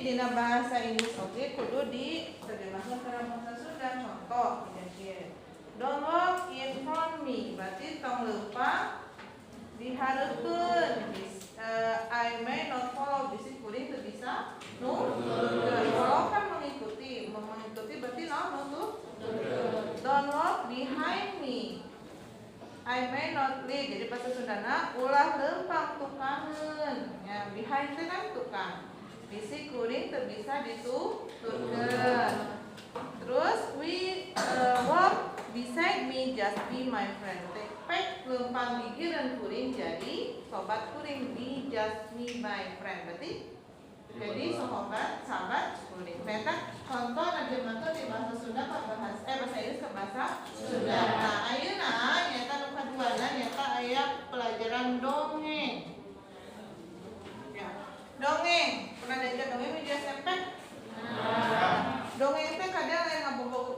dina bahasa Inggris oke kudu diterjemahkan ke bahasa Sunda. Contoh don't walk in front me berarti tong leumpang dihareupeun. I may not follow bisi kuring teu bisa follow kan mengikuti berarti nutut. Don't walk behind me I may not lead. Jadi bahasa Sundana ulah leumpang tukangeun. Ya, behind teh kan tukang. Bisi kuring teu bisa ditutkeun. Terus we walk beside me just be my friend. Pek leumpang gigireun kuring jadi sobat kuring be just me my friend. Berarti jadi sahabat kuring. Eta contoh nerjemahkeun di bahasa Sunda ke bahasa Inggris ke bahasa Sunda. Nah, ayeuna nyata nu kaduana nyata aya pelajaran dongeng. Ya. Dongeng. Pernah diajar dongeng di SMP? Dongeng teh kadang lain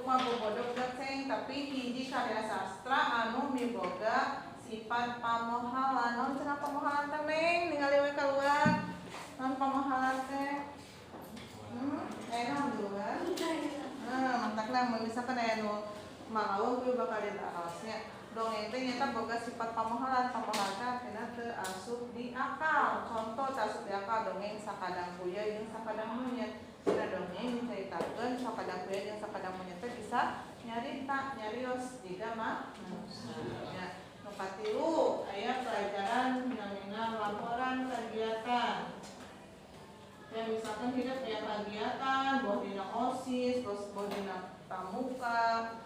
ngabobodog ceng tapi hiji karya sastra anu miboga sifat pamohalan. Naon cenah pamohalan teh Neng? Ningali we keluar. Naon pamohalan teh? Naon duluan? Mantakna misalkan aya nu malaung kudu bakal ditaosnya. Dongeng teh nyata boga sifat pamohalan. Pamohalan teh artina teu asup di akal. Contoh teu asup di akal dongeng sakadang kuya jeung sakadang monyet. Dina dongeng diceritakeun sakadang kuya jeung sakadang monyet teh bisa nyarios jiga mah manusia. Nu katilu aya pelajaran namina laporan kegiatan. Ya misalkan hidup aya kegiatan, boh dina OSIS, boh dina pramuka,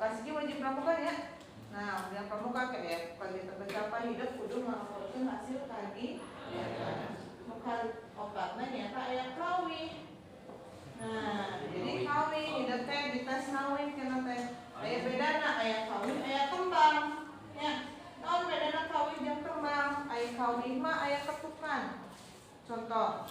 kasih wajib pramuka ya. Nah, dina pramuka kayak kegiatan tercapai hidup kudu ngalaporkeun hasil kagiatan. Bukan obatna nyata aya kawin. Nah, jadi kawin hidup teh dites nawin kana teh. Aya bedana aya kawin aya kembang. Ya. Naon bedana kawin jeung kembang? Aya kawin mah aya ketukan. Contoh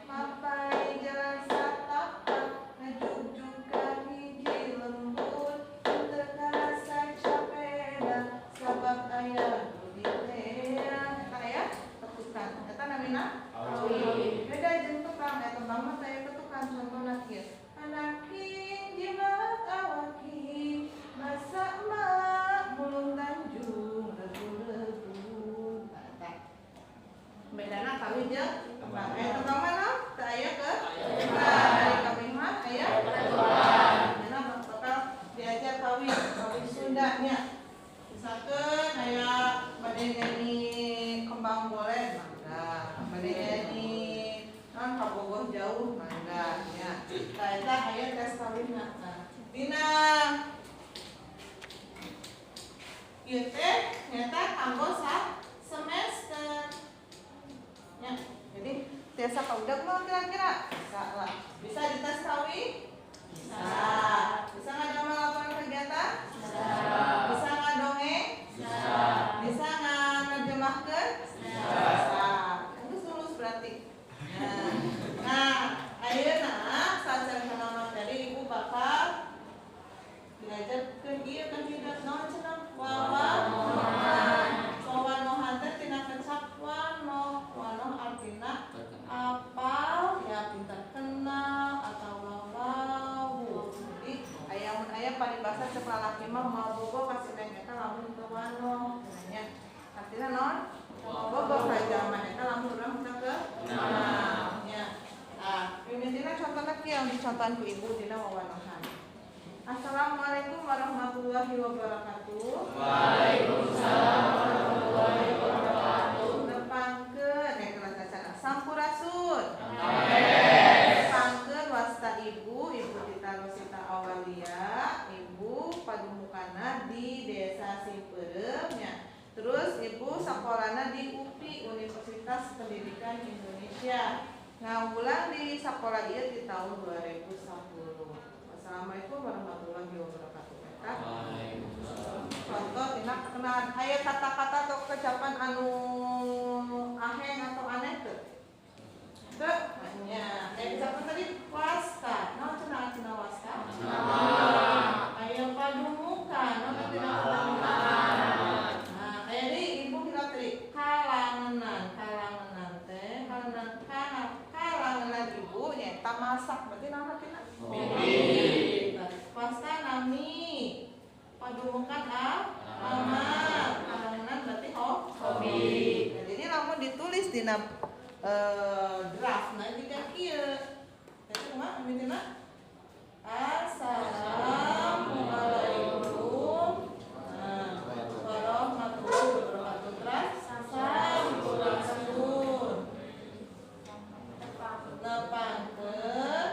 papai jalan satapak ngejujug ka hiji lembut teu karasa capeda sabab aya nu diteang. Eta aya ketukan. Eta namina kawin. Beda jeung tukang, kembang mah teh ketukan. Contohna kieu. Anaking jimat awaki masak mak mulung Tanjung legu-legu. Bedana kawin jeung kembang. Kembang mana? Teu aya ke kembang. Kawin mah aya kembang. Dina bakal diajar kawin Sunda nya. Misalkeun aya bade nyanyi kembang boleh mangga. Bade nyanyi kabogoh jauh mangga nya. Tah eta aya tes kawinna. Dina ieu teh nyata kanggo semester. Ya, jadi tiasa kaudag mah kira-kira bisa lah. Bisa dites kawin? Bisa. Bisa ngadamel laporan kegiatan? Bisa. Bisa ngadongeng? Bisa. Bisa nerjemahkeun? Bisa. Itu lulus berarti. Nah, ayeuna sacara materi ibu bakal diajarkeun ieu kan hidup naon cenah? Wawanohan teh tina kecap wanoh artina apal ya pintar kenal atau wawau. Jadi aya paribasa cek lalaki mah mabogo kasih neng eta lamun teu wanoh nya. Artina naon? Mabogo kajama eta lamun urang teu kenal nya. Mimitina contohna kieu yang dicontohan ku ibu dina wawanohan. Assalamualaikum warahmatullahi wabarakatuh. Waalaikumsalam warahmatullahi wabarakatuh. Nepangkeun kelasana sampurasun. Amin. Nepangkeun wasta ibu Tita Rosita Awalia, ibu padumukana di Desa Simpeureum nya. Terus ibu sakolana di UPI Universitas Pendidikan Indonesia. Ngawulang di sakola ieu di tahun 2010. Assalamualaikum warahmatullahi wabarakatuh. Contoh tina kenalan aya kata-kata atau kecapan anu aheng atau aneh teu? Teu? Nya, aya kecapan tadi wasta. Naon cenah artina wasta? Aya padumukan. Naon artina padumukan? Nah, aya di ibu kita tadi kalangenan. Kalangenan teh kalangenan masak berarti nama kita hobi. Wasta nami padumukan amal kalangan berarti hobi. Nah, jadi lamun ditulis di draft nah juga kieu. Eta kumaha mitina? Assalamualaikum warahmatullahi wabarakatuh. Sampurasun. Nepangkeun.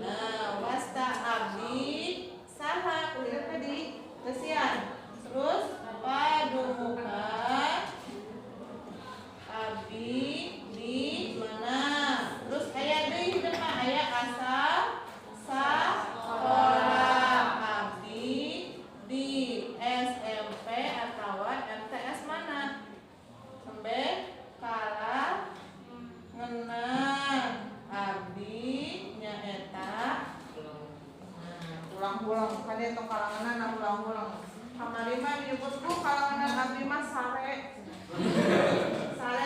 Nah, wasta abdi saha kuliah tadi kesian. Terus padumukan abdi di mana? Terus aya deui depan aya asal sakola abdi di SMP atau MTS mana? Sampai kala ngenang abdi nyaeta ulang-ulang kan itu kalangan ulang-ulang kamari mah disebut bu kalangan abdi mah sare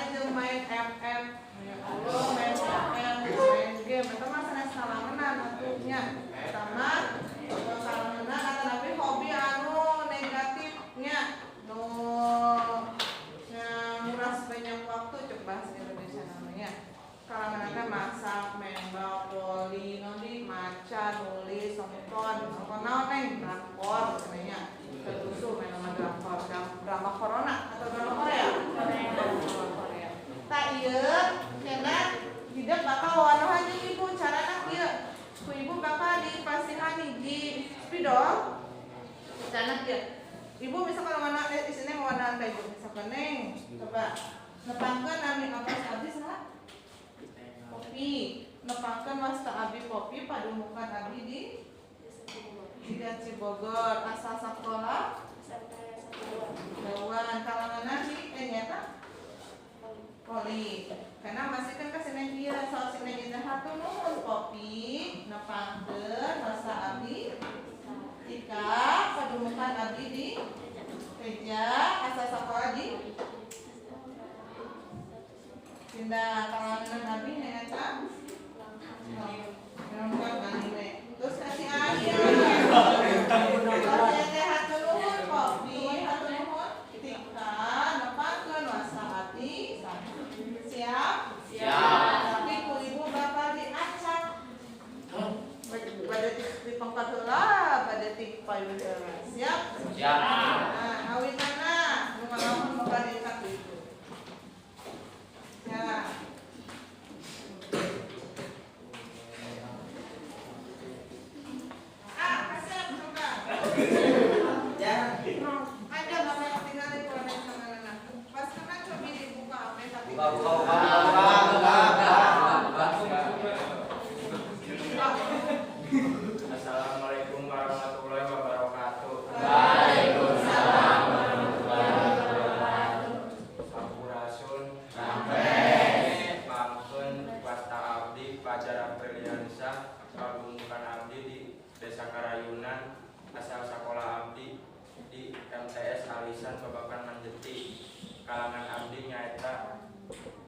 jeung main FM ya Allah main FM main game itu mah sanes kalangan atunya sama kalangan kata tapi hobi anu negatifnya nu nguras banyak waktu cek bahasa Indonesia namanya kalangan masak main bal voli nanti maca nulis nonton naon neng drakor katanya terusu main nama drakor drama corona atau drama Korea Korea tak ieu cenah hidup bakal wanohan jeung ibu carana kieu ku ibu bakal dipasihan hiji spidol cenah kieu ibu misalkan warna isine warna teh ibu misalkan neng coba nepangkeun ami kapas abdi saha kopi nepangkeun wasta abdi kopi padumukan abdi di Cibogor asal sakola Dawan kalangan di nyata poli karena masih kan kesini dia soal sini kita hatu nuhun kopi nepangkeun wasta abdi jika padumukan abdi di Teja asal sakola di pindah kalangan abdi nyata terus kasih air hatu nuhun kopi hatu nuhun tika nepangkeun wasta abdi siap tapi ku ibu bakal diacak pada di pangkat heula pada di payudara siap nah awitana nu ngalamun bakal diacak itu ya kasep coba ada bapak tinggal di konek sama pas kena coba dibuka apa tapi Assalamualaikum warahmatullahi wabarakatuh. Waalaikumsalam warahmatullahi wabarakatuh. Sampurasun. Pangkeun wasta abdi Fajar Apriliansyah padumukan abdi di Desa Karayunan asal sakola abdi di MTS Alisan Babakan Manjeti kalangan abdi nyaeta